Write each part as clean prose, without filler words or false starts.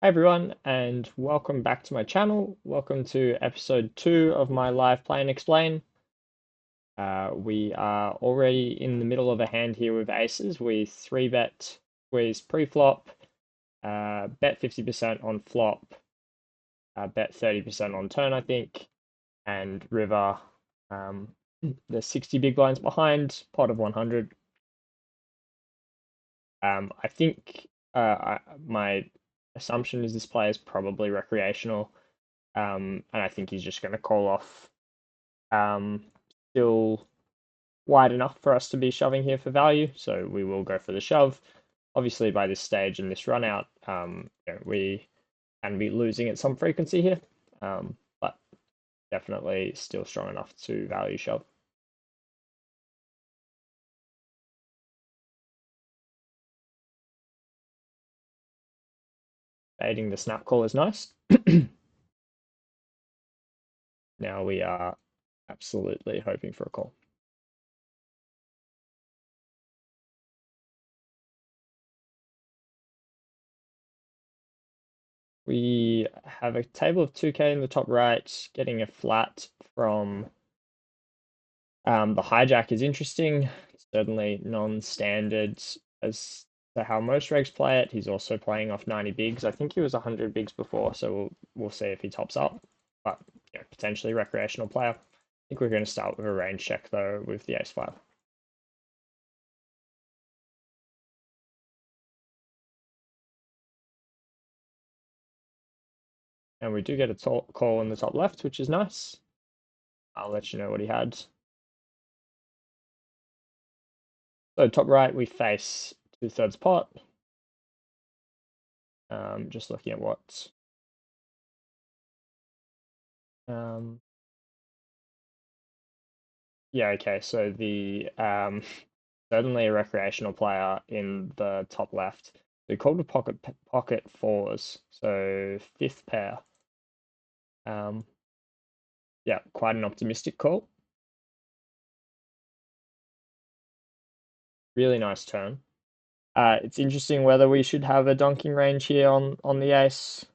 Hi everyone, and welcome back to my channel. Welcome to episode 2 of my live play and explain. We are already in the middle of a hand here with aces. We 3-bet squeeze pre-flop, bet 50% on flop, bet 30% on turn, I think, and river. There's 60 big blinds behind, pot of 100. I think my assumption is this player is probably recreational. And I think he's just going to call off. Still wide enough for us to be shoving here for value, so we will go for the shove. Obviously, by this stage in this run out, we can be losing at some frequency here, but definitely still strong enough to value shove. Baiting the snap call is nice. Now we are absolutely hoping for a call. We have a table of 2K in the top right, getting a flat from the hijack is interesting. Certainly non-standard as to how most regs play it. He's also playing off 90 bigs. I think he was 100 bigs before, so we'll see if he tops up. But potentially recreational player. I think we're going to start with a range check though with the ace-5. And we do get a call in the top left, which is nice. I'll let you know what he had. So top right, we face 2/3 pot. Just looking at what yeah, okay, so the certainly a recreational player in the top left. We called a pocket fours, so fifth pair. Yeah, quite an optimistic call. Really nice turn. It's interesting whether we should have a donking range here on the ace.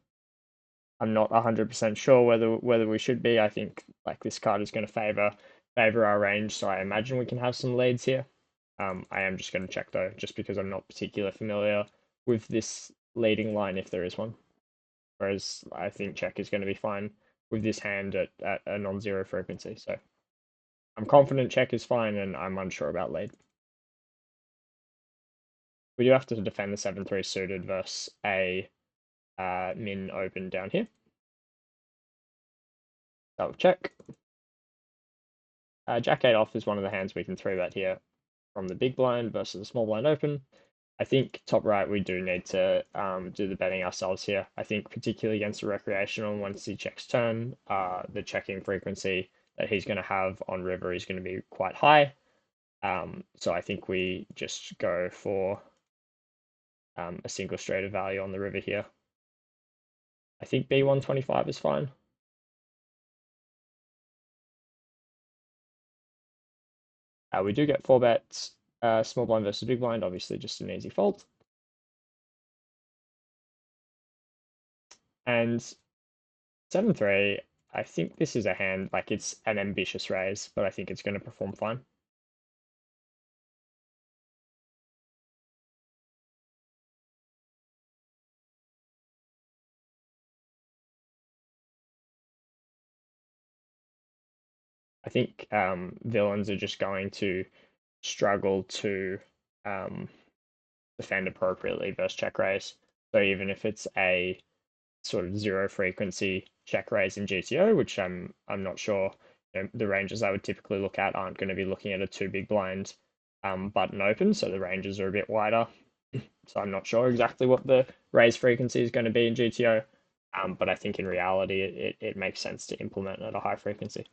I'm not 100% sure whether we should be. I think like this card is going to favor our range, so I imagine we can have some leads here. I am just going to check though, just because I'm not particularly familiar with this leading line if there is one. Whereas I think check is going to be fine with this hand at a non-zero frequency. So I'm confident check is fine, and I'm unsure about lead. We do have to defend the 7-3 suited versus a min open down here. That will check. Jack 8 off is one of the hands we can 3-bet here from the big blind versus the small blind open. I think top right we do need to do the betting ourselves here. I think particularly against a recreational, once he checks turn, the checking frequency that he's going to have on river is going to be quite high. So I think we just go for a single straight of value on the river here. I think B125 is fine. We do get 4-bets, small blind versus big blind, obviously just an easy fold. And 7-3, I think this is a hand, like it's an ambitious raise, but I think it's going to perform fine. I think villains are just going to struggle to defend appropriately versus check raise. So even if it's a sort of zero frequency check raise in GTO, which I'm not sure, the ranges I would typically look at aren't going to be looking at a 2 big blind button open, so the ranges are a bit wider. So I'm not sure exactly what the raise frequency is going to be in GTO, but I think in reality it makes sense to implement at a high frequency.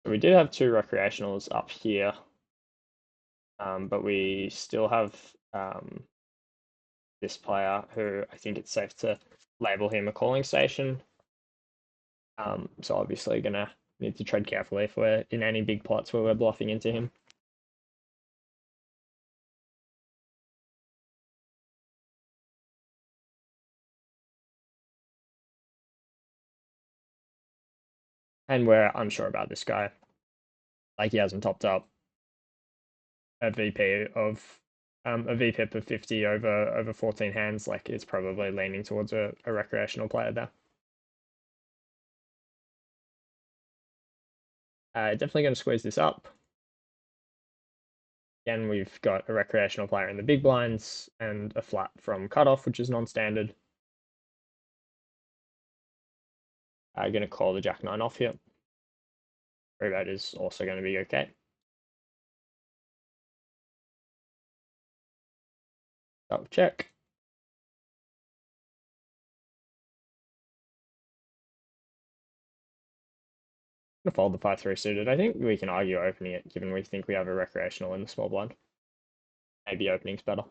So we did have 2 recreationals up here, but we still have this player who I think it's safe to label him a calling station. So obviously gonna need to tread carefully if we're in any big plots where we're bluffing into him. And we're unsure about this guy. Like he hasn't topped up a VP of a VPIP of 50 over 14 hands. Like it's probably leaning towards a recreational player there. Definitely going to squeeze this up. Again, we've got a recreational player in the big blinds and a flat from cutoff, which is non-standard. I'm going to call the Jack 9 off here. Rebate is also going to be okay. Double check. I'm going to fold the 5-3 suited. I think we can argue opening it, given we think we have a recreational in the small blind. Maybe opening's better.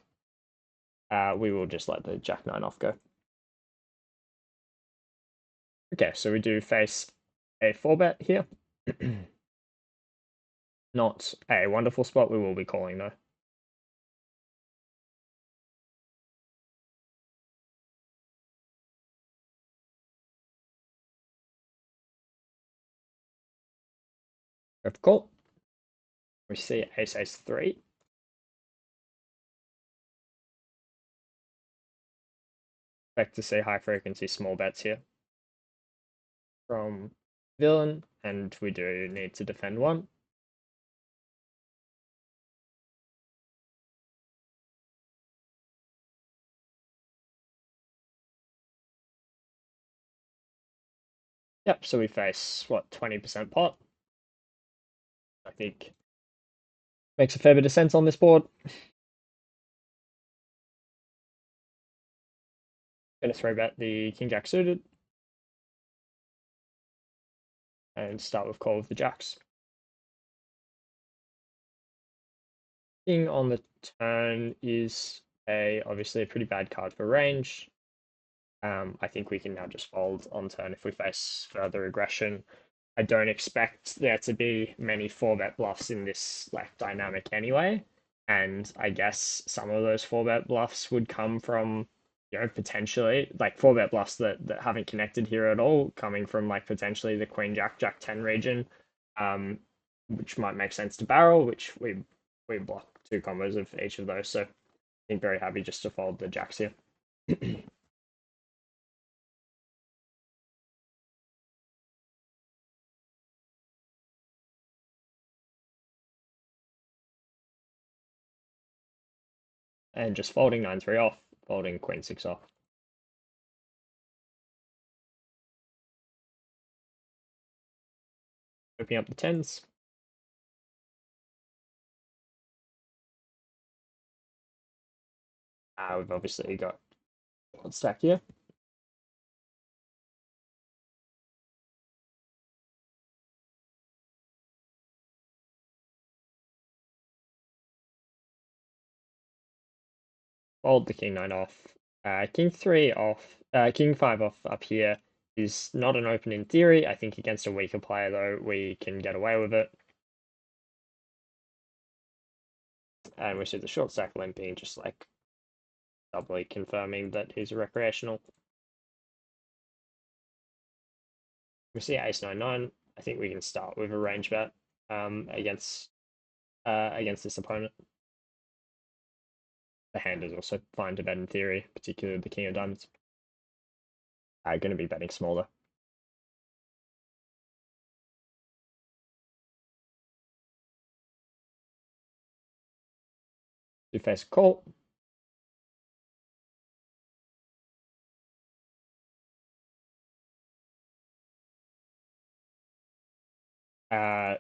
We will just let the Jack 9 off go. Okay, so we do face a 4-bet here. Not a wonderful spot. We will be calling though. Of call. We see ace ace 3. Expect to see high frequency small bets here from villain, and we do need to defend one. Yep, so we face what, 20% pot. I think makes a fair bit of sense on this board. Gonna 3-bet the king jack suited and start with call with the jacks. King on the turn is obviously a pretty bad card for range. I think we can now just fold on turn if we face further aggression. I don't expect there to be many 4-bet bluffs in this like dynamic anyway. And I guess some of those 4-bet bluffs would come from, potentially like 4-bet bluffs that haven't connected here at all, coming from like potentially the Queen Jack Jack 10 region, which might make sense to barrel, which we block 2 combos of each of those. So I think very happy just to fold the jacks here. And just folding 9-3 off, folding Queen 6 off. Opening up the 10s. We've obviously got one stack here. Fold the king 9 off. King 3 off. King 5 off up here is not an open in theory. I think against a weaker player, though, we can get away with it. And we see the short stack limping, just like doubly confirming that he's a recreational. We see ace 9-9. I think we can start with a range bet against this opponent. The hand is also fine to bet in theory, particularly the king of diamonds. Going to be betting smaller. You face a call.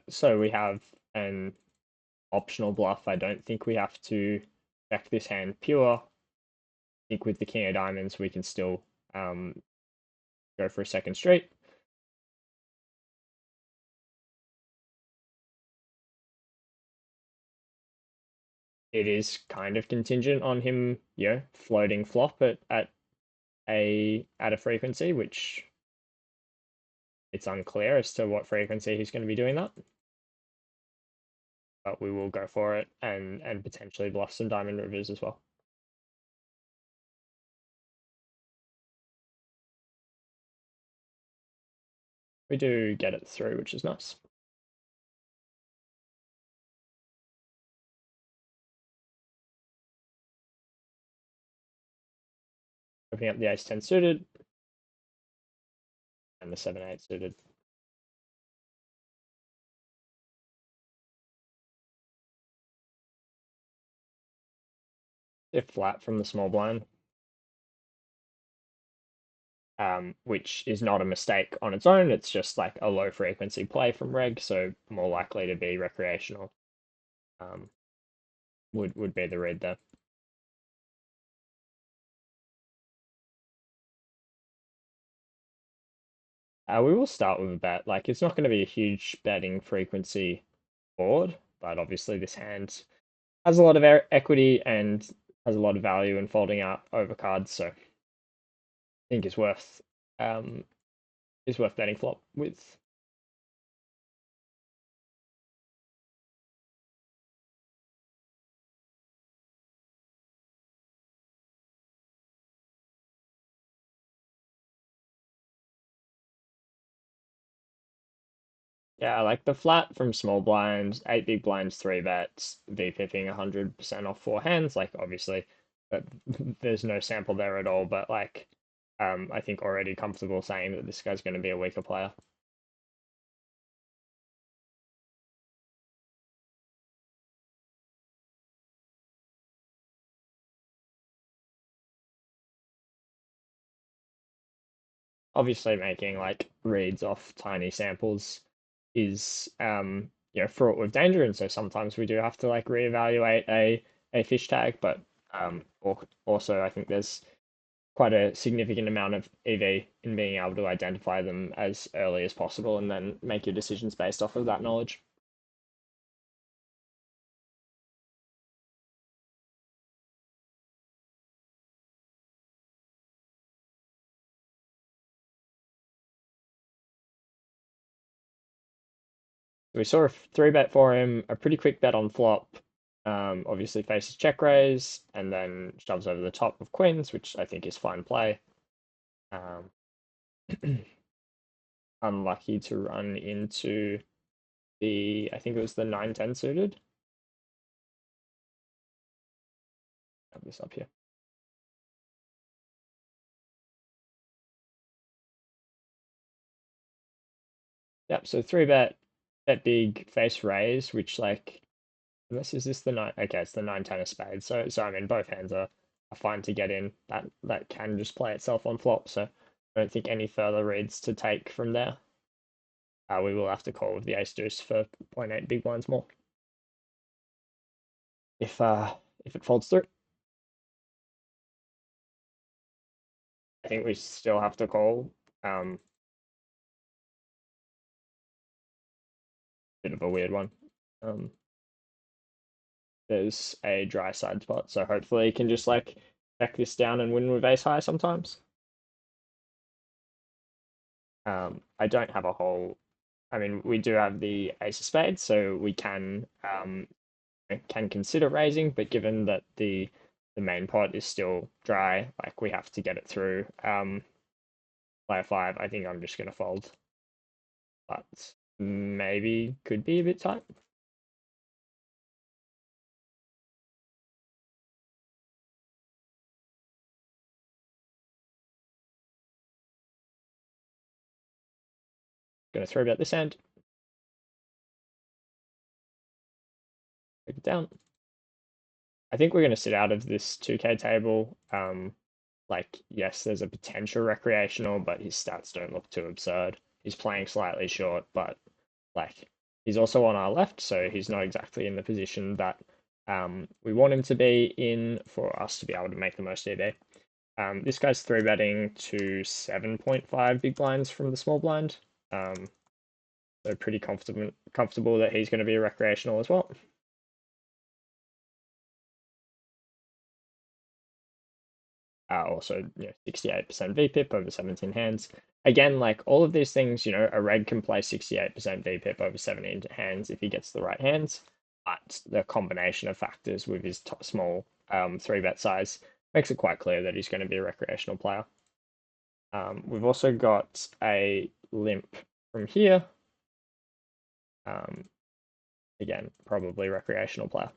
So we have an optional bluff. I don't think we have to check this hand pure. I think with the king of diamonds, we can still go for a second straight. It is kind of contingent on him, floating flop at a frequency, which it's unclear as to what frequency he's going to be doing that. But we will go for it and potentially bluff some diamond rivers as well. We do get it through, which is nice. Opening up the ace-10 suited and the 7-8 suited. They're flat from the small blind, which is not a mistake on its own. It's just like a low frequency play from reg, so more likely to be recreational. Would be the read there. We will start with a bet. Like, it's not going to be a huge betting frequency board, but obviously this hand has a lot of equity and has a lot of value in folding out overcards, so I think it's worth betting flop with. Yeah, I like the flat from small blinds, 8 big blinds, 3 bets, V-pipping 100% off 4 hands. Like, obviously, but there's no sample there at all. But like, I think already comfortable saying that this guy's going to be a weaker player. Obviously, making like reads off tiny samples is fraught with danger, and so sometimes we do have to like reevaluate a fish tag. But also, I think there's quite a significant amount of EV in being able to identify them as early as possible and then make your decisions based off of that knowledge. We saw a 3-bet for him, a pretty quick bet on flop. Obviously faces check raise and then shoves over the top of queens, which I think is fine play. Um, unlucky to run into I think it was the 9-10 suited. Have this up here. Yep, so 3-bet, bet big, face raise, which like, unless is this the 9, okay, it's the 9-10 of spades. So I mean, both hands are fine to get in. That can just play itself on flop, so I don't think any further reads to take from there. We will have to call with the ace deuce for 0.8 big blinds more. If it folds through. I think we still have to call. Bit of a weird one. There's a dry side spot, so hopefully he can just like back this down and win with ace high sometimes. I don't have a whole. I mean, we do have the ace of spades, so we can consider raising, but given that the main pot is still dry, like we have to get it through. Player 5, I think I'm just gonna fold, but maybe could be a bit tight. Gonna throw about this hand. Take it down. I think we're gonna sit out of this 2K table. Like, yes, there's a potential recreational, but his stats don't look too absurd. He's playing slightly short, but like he's also on our left, so he's not exactly in the position that we want him to be in for us to be able to make the most EV. This guy's 3-betting to 7.5 big blinds from the small blind. So pretty comfortable that he's going to be a recreational as well. Also, 68% VPIP over 17 hands. Again, like all of these things, a reg can play 68% VPIP over 17 hands if he gets the right hands. But the combination of factors with his small 3-bet size makes it quite clear that he's going to be a recreational player. We've also got a limp from here. Again, probably recreational player.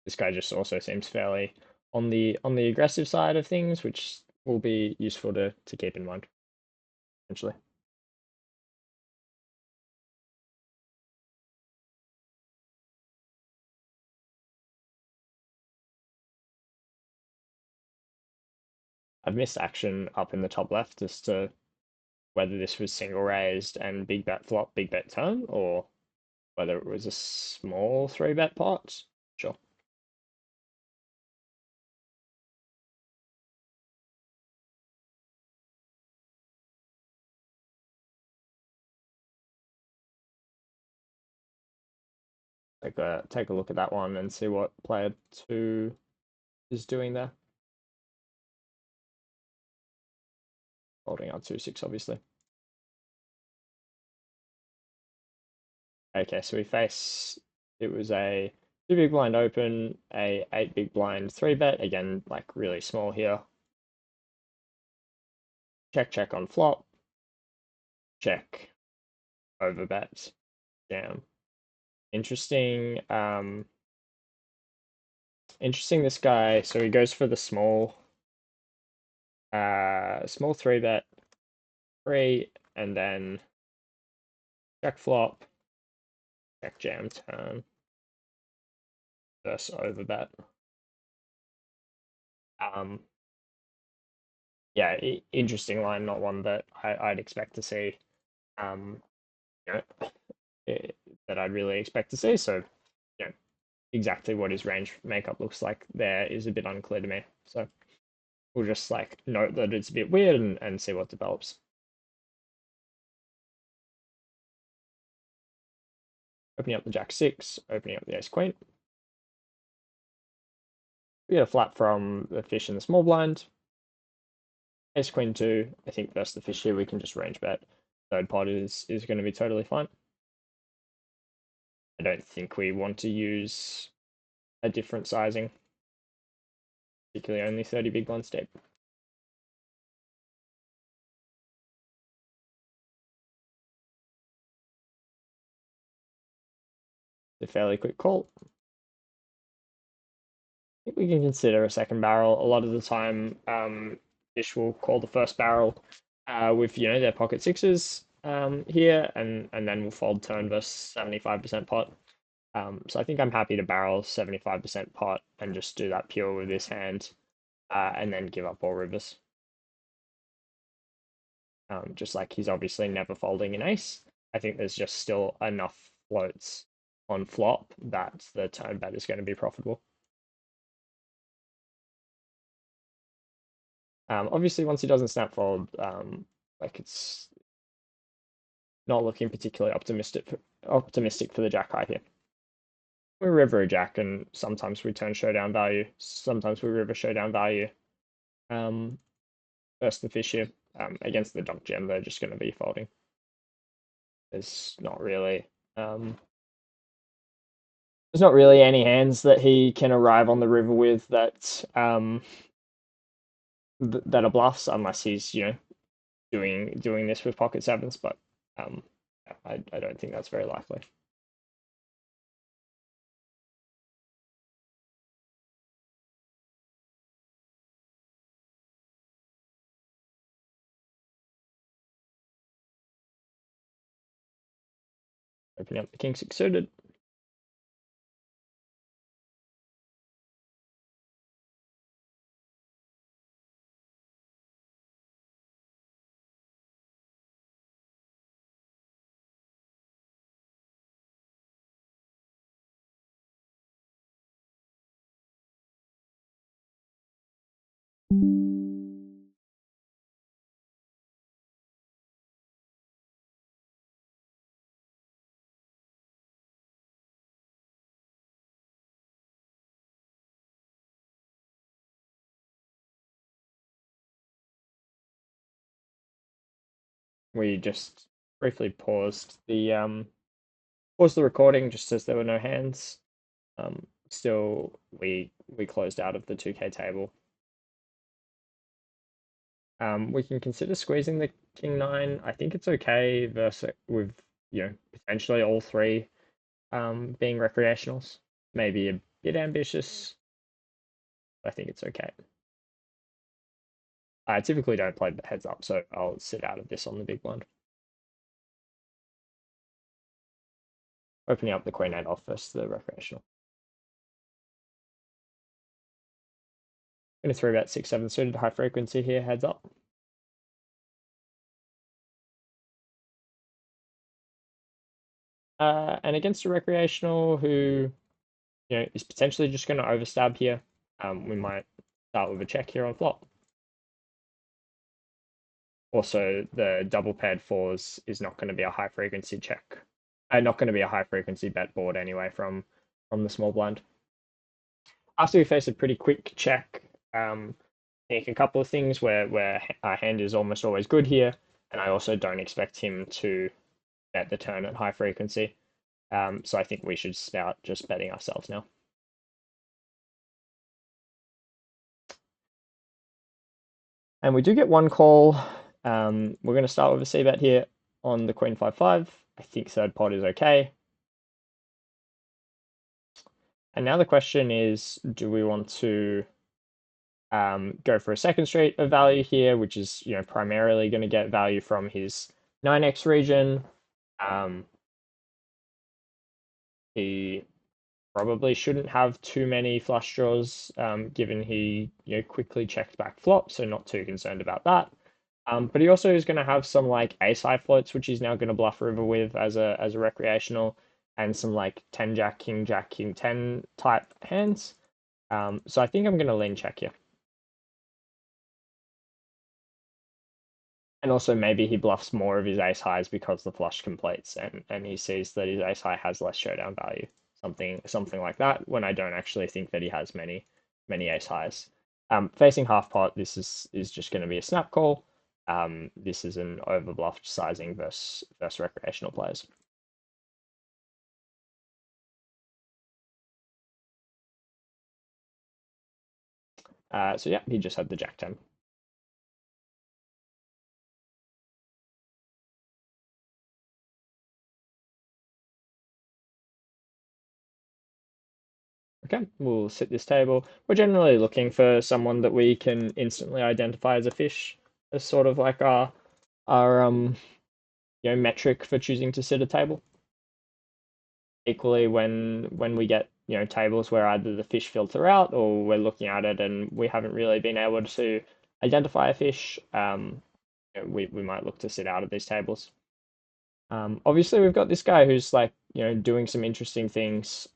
This guy just also seems fairly on the aggressive side of things, which will be useful to keep in mind, essentially. I've missed action up in the top left as to whether this was single raised and big bet flop, big bet turn, or whether it was a small 3-bet pot. Sure. Take a look at that one and see what player 2 is doing there. Holding out 2-6, obviously. Okay, so we face, it was a 2 big blind open, a 8 big blind 3-bet, again, like really small here. Check on flop, check, overbet, jam. Interesting, interesting this guy, so he goes for the small 3-bet, 3, and then check flop, check jam turn, versus overbet. Yeah, interesting line, not one that I'd expect to see. You know, that I'd really expect to see. So, exactly what his range makeup looks like there is a bit unclear to me. So we'll just like note that it's a bit weird and see what develops. Opening up the Jack 6, opening up the Ace Queen. We get a flat from the fish in the small blind. Ace Queen 2, I think versus the fish here we can just range bet. Third pot is going to be totally fine. I don't think we want to use a different sizing, particularly only 30 big blinds deep. A fairly quick call. I think we can consider a second barrel. A lot of the time, fish will call the first barrel with their pocket sixes here, and then we'll fold turn versus 75% pot. So I think I'm happy to barrel 75% pot and just do that pure with this hand, and then give up all rivers. Just like he's obviously never folding an ace. I think there's just still enough floats on flop that the turn bet is going to be profitable. Obviously, once he doesn't snap fold, like it's not looking particularly optimistic for the jack high here. We river a jack, and sometimes we turn showdown value. Sometimes we river showdown value. Versus the fish here, against the donk gem, they're just going to be folding. There's not really any hands that he can arrive on the river with that that are bluffs, unless he's doing this with pocket sevens. But I don't think that's very likely. Opening up the king six suited. We just briefly paused the recording just as there were no hands. Still, we closed out of the 2K table. We can consider squeezing the king nine. I think it's okay versus with potentially all three being recreationals. Maybe a bit ambitious. I think it's okay. I typically don't play the heads up, so I'll sit out of this on the big blind. Opening up the queen eight off versus the recreational. Going to throw about 6-7 suited high frequency here, heads up. And against a recreational who is potentially just going to overstab here, we might start with a check here on flop. Also, the double paired fours is not going to be a high frequency check. Not going to be a high frequency bet board anyway from the small blind. After we face a pretty quick check, I think a couple of things where our hand is almost always good here, and I also don't expect him to bet the turn at high frequency. So I think we should start just betting ourselves now. And we do get one call. We're going to start with a C bet here on the queen 5-5. I think third pot is okay. And now the question is, do we want to go for a second street of value here, which is primarily going to get value from his 9x region. He probably shouldn't have too many flush draws, given he quickly checked back flop, so not too concerned about that. But he also is going to have some like ace high floats, which he's now going to bluff river with as a recreational, and some like 10 jack, king 10 type hands. So I think I'm going to lean check here. And also maybe he bluffs more of his ace highs because the flush completes and he sees that his ace high has less showdown value. Something like that, when I don't actually think that he has many ace highs. Facing half pot, this is just going to be a snap call. This is an overbluffed sizing versus recreational players. So yeah, he just had the jack 10. Okay, we'll sit this table. We're generally looking for someone that we can instantly identify as a fish, as sort of like our metric for choosing to sit a table. Equally, when we get tables where either the fish filter out or we're looking at it and we haven't really been able to identify a fish, we might look to sit out of these tables. Obviously, we've got this guy who's like doing some interesting things.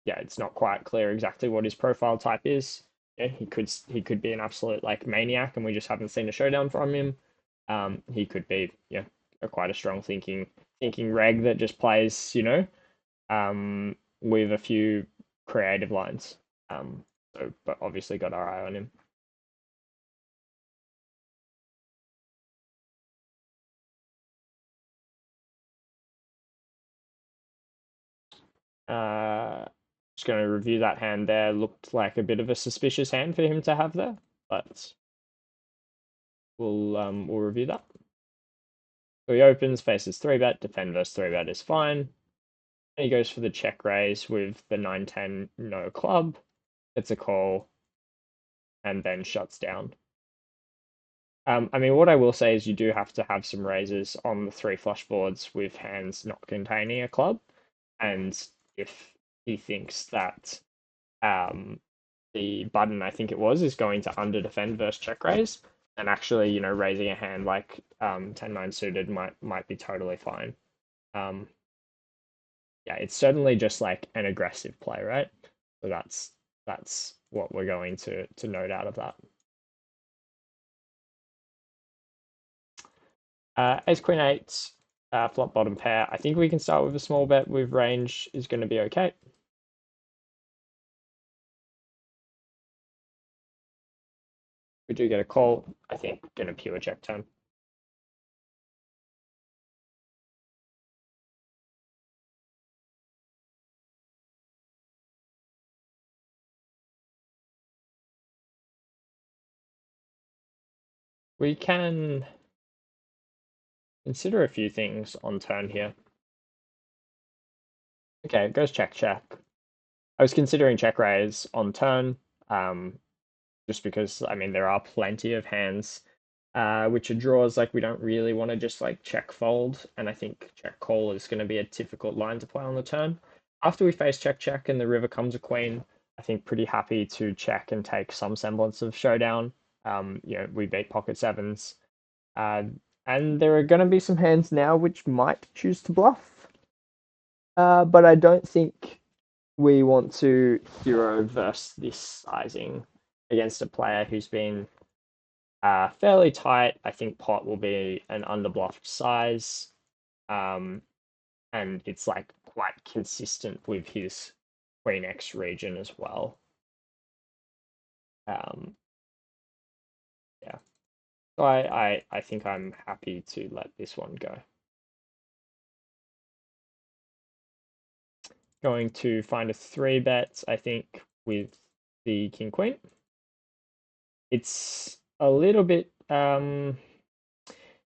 Yeah, it's not quite clear exactly what his profile type is. Yeah, he could be an absolute like maniac, and we just haven't seen a showdown from him. He could be quite a strong thinking reg that just plays with a few creative lines. But obviously got our eye on him. Just going to review that hand there. Looked like a bit of a suspicious hand for him to have there, but we'll review that. So he opens, faces 3-bet, defend versus 3-bet is fine. And he goes for the check raise with the 9-10 no club. It's a call, and then shuts down. I mean, what I will say is you do have to have some raises on the 3 flush boards with hands not containing a club. And if he thinks that the button, I think it was, is going to under defend versus check raise, and actually, raising a hand like 10-9 suited might be totally fine. Yeah, it's certainly just like an aggressive play, right? So that's what we're going to note out of that. Ace Queen 8, flop bottom pair. I think we can start with a small bet with range is going to be okay. We do get a call. I think going to pure check turn. We can consider a few things on turn here. Okay, it goes check check. I was considering check raise on turn, just because I mean there are plenty of hands which are draws like we don't really want to just like check fold, and I think check call is going to be a difficult line to play on the turn. After we face check check and the river comes a queen, I think pretty happy to check and take some semblance of showdown. We beat pocket sevens, uh, and there are going to be some hands now which might choose to bluff, but I don't think we want to hero verse this sizing against a player who's been fairly tight. I think pot will be an underbluffed size, um, and it's like quite consistent with his Queen X region as well. Um, yeah, so I think I'm happy to let this one go. Going to find a 3-bet, I think, with the King Queen. It's a little bit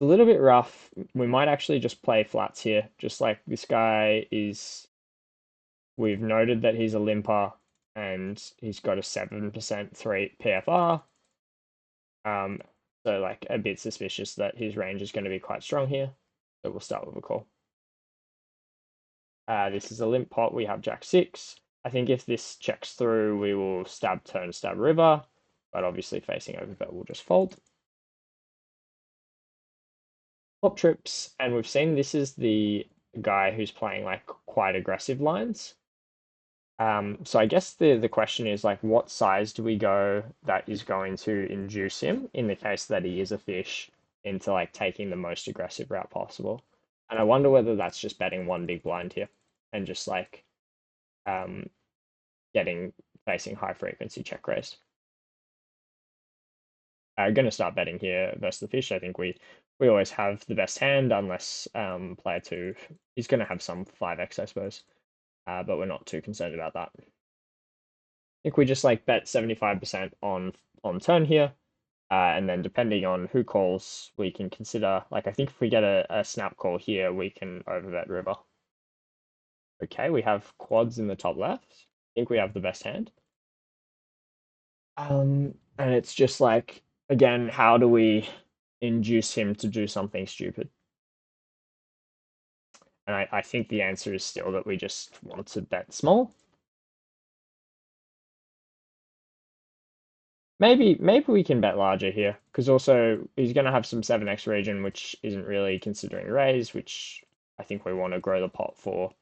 rough. We might actually just play flats here. Just like this guy is, we've noted that he's a limper and he's got a 7% 3 PFR. Um, so like a bit suspicious that his range is going to be quite strong here. So we'll start with a call. This is a limp pot. We have Jack 6. I think if this checks through, we will stab turn, stab river. But obviously facing overbet, we'll just fold. Flop trips, and we've seen this is the guy who's playing like quite aggressive lines. So I guess the question is like, what size do we go that is going to induce him in the case that he is a fish into like taking the most aggressive route possible? And I wonder whether that's just betting one big blind here and just like um getting facing high frequency check raise. I'm gonna start betting here versus the fish. I think we always have the best hand unless player two he's gonna have some 5x, I suppose. But we're not too concerned about that. I think we just like bet 75% on turn here, and then depending on who calls, we can consider like I think if we get a snap call here, we can overbet river. Okay, we have quads in the top left. I think we have the best hand. And it's just like again, how do we induce him to do something stupid? And I think the answer is still that we just want to bet small. Maybe we can bet larger here because also he's going to have some 7x region, which isn't really considering raise, which I think we want to grow the pot for,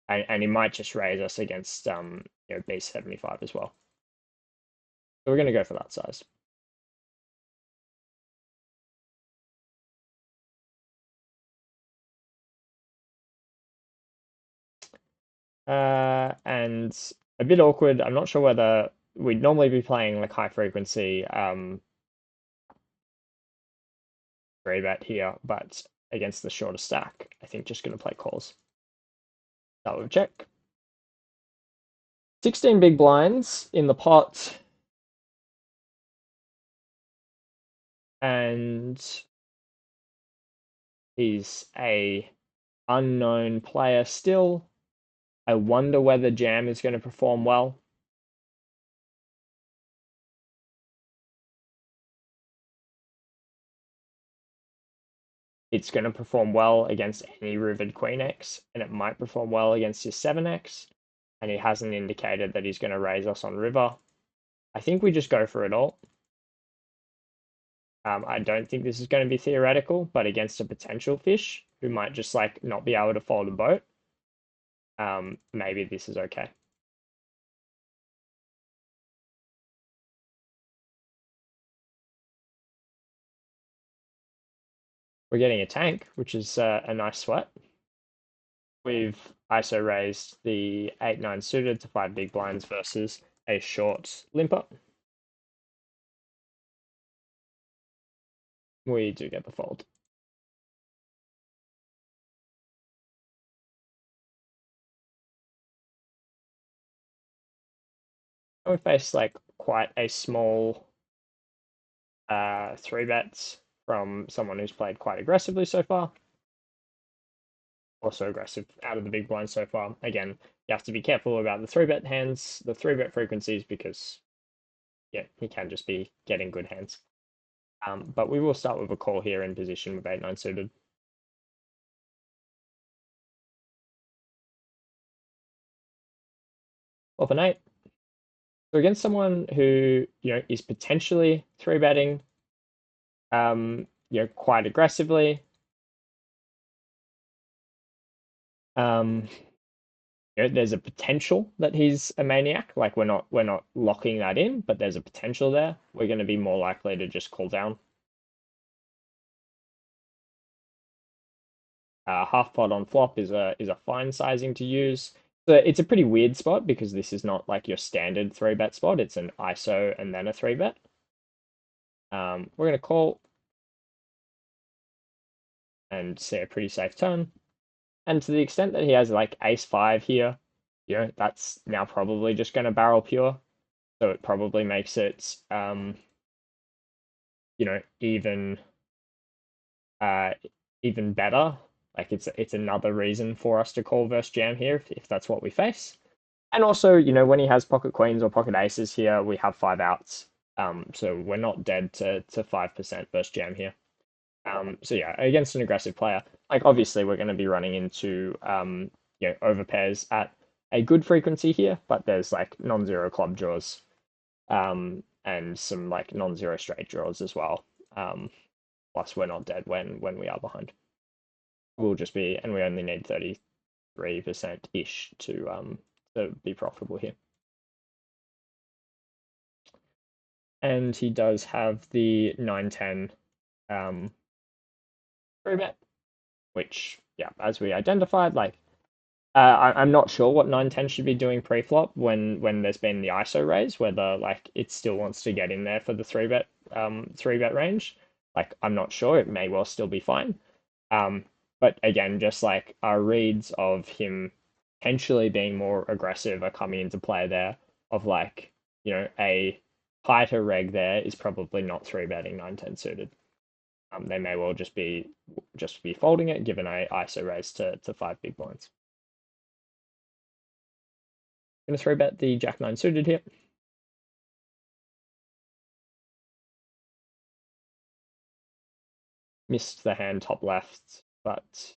and he might just raise us against base 75 as well. So we're going to go for that size. And a bit awkward. I'm not sure whether we'd normally be playing like high frequency 3-bet here, but against the shorter stack, I think just going to play calls. Start with check. 16 big blinds in the pot. And he's a unknown player still. I wonder whether Jam is going to perform well. It's going to perform well against any rivered Queen X, and it might perform well against his 7x, and he hasn't indicated that he's going to raise us on river. I think we just go for it all. I don't think this is going to be theoretical, but against a potential fish who might just like not be able to fold a boat, maybe this is okay. We're getting a tank, which is a nice sweat. We've ISO raised the 8-9 suited to 5 big blinds versus a short limper. We do get the fold. We face like quite a small 3-bets from someone who's played quite aggressively so far. Also aggressive out of the big blind so far. Again, you have to be careful about the 3-bet hands, the 3-bet frequencies, because yeah, he can just be getting good hands. But we will start with a call here in position with 8-9 suited. Flop an 8. So against someone who, is potentially 3-betting, quite aggressively, um, there's a potential that he's a maniac. Like we're not locking that in, but there's a potential there. We're going to be more likely to just call down. Half pot on flop is a fine sizing to use. So it's a pretty weird spot because this is not like your standard 3-bet spot. It's an ISO and then a 3-bet. We're going to call and see a pretty safe turn. And to the extent that he has like ace-5 here, that's now probably just going to barrel pure. So it probably makes it, even even better. Like it's another reason for us to call versus jam here if that's what we face. And also, when he has pocket queens or pocket aces here, we have 5 outs. So we're not dead to 5% versus jam here. So yeah, against an aggressive player, like obviously we're going to be running into overpairs at a good frequency here, but there's like non-zero club draws, and some like non-zero straight draws as well. Plus we're not dead when we are behind. We'll just be, and we only need 33% ish to be profitable here. And he does have the 9-10 free bet, which, yeah, as we identified, like I'm not sure what 9-10 should be doing pre-flop when there's been the ISO raise, whether like it still wants to get in there for the 3-bet range. Like I'm not sure. It may well still be fine. But again, just like our reads of him potentially being more aggressive are coming into play there. Of like, a tighter reg there is probably not 3-betting 9-10 suited. They may well just be folding it given a ISO raise to 5 big blinds. Gonna 3-bet the Jack-9 suited here. Missed the hand top left, but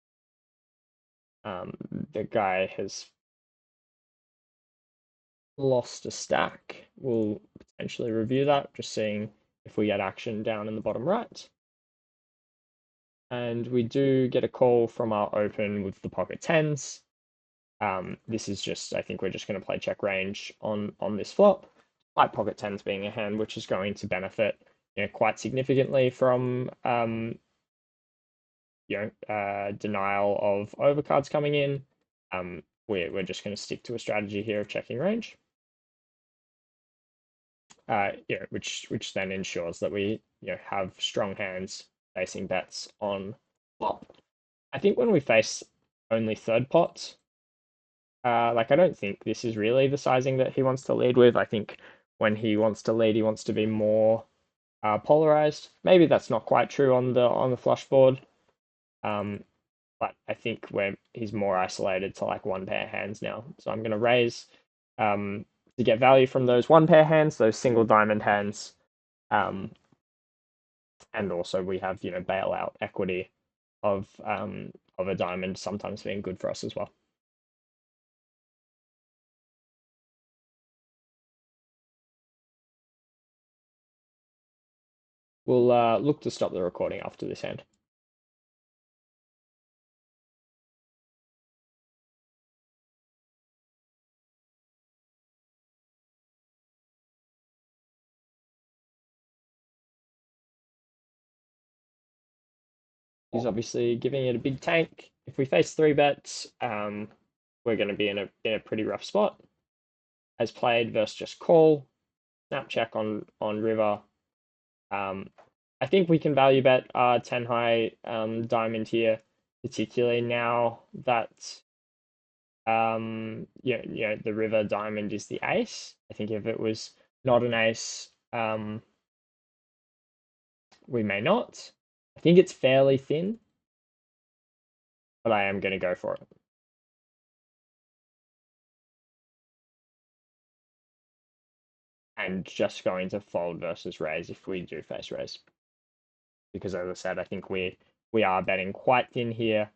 the guy has lost a stack. We'll potentially review that, just seeing if we get action down in the bottom right. And we do get a call from our open with the pocket tens. This is just, I think we're just going to play check range on this flop. Like pocket tens being a hand which is going to benefit, quite significantly from denial of overcards coming in. We're just going to stick to a strategy here of checking range. Which then ensures that we have strong hands facing bets on flop. I think when we face only third pots, like I don't think this is really the sizing that he wants to lead with. I think when he wants to lead, he wants to be more polarized. Maybe that's not quite true on the flush board. But I think where he's more isolated to like one pair hands now. So I'm going to raise to get value from those one pair hands, those single diamond hands. And also we have, bailout equity of a diamond sometimes being good for us as well. We'll look to stop the recording after this hand. He's obviously giving it a big tank. If we face three bets, we're going to be in a pretty rough spot. As played versus just call, snap check on river. I think we can value bet 10 high diamond here, particularly now that the river diamond is the ace. I think if it was not an ace, we may not. I think it's fairly thin, but I am going to go for it. And just going to fold versus raise if we do face raise. Because as I said, I think we are betting quite thin here,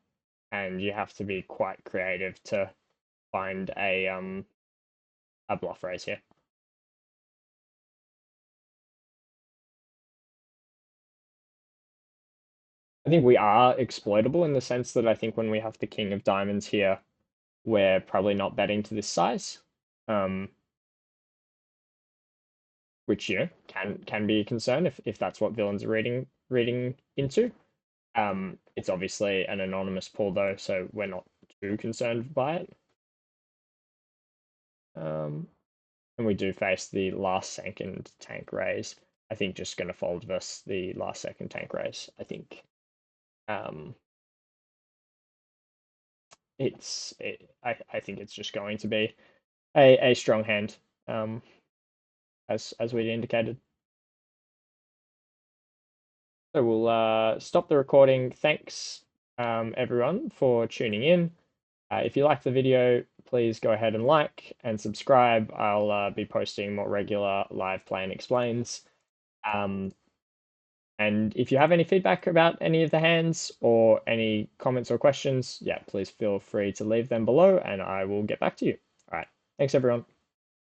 and you have to be quite creative to find a bluff raise here. I think we are exploitable in the sense that I think when we have the king of diamonds here, we're probably not betting to this size, which can be a concern if that's what villains are reading into. It's obviously an anonymous pool though, so we're not too concerned by it. And we do face the last second tank raise. I think just going to fold versus the last second tank raise. I think I think it's just going to be a strong hand, as we'd indicated. So we'll stop the recording. Thanks everyone for tuning in. If you like the video, please go ahead and like and subscribe. I'll be posting more regular live play and explains. And if you have any feedback about any of the hands or any comments or questions, yeah, please feel free to leave them below and I will get back to you. All right. Thanks, everyone.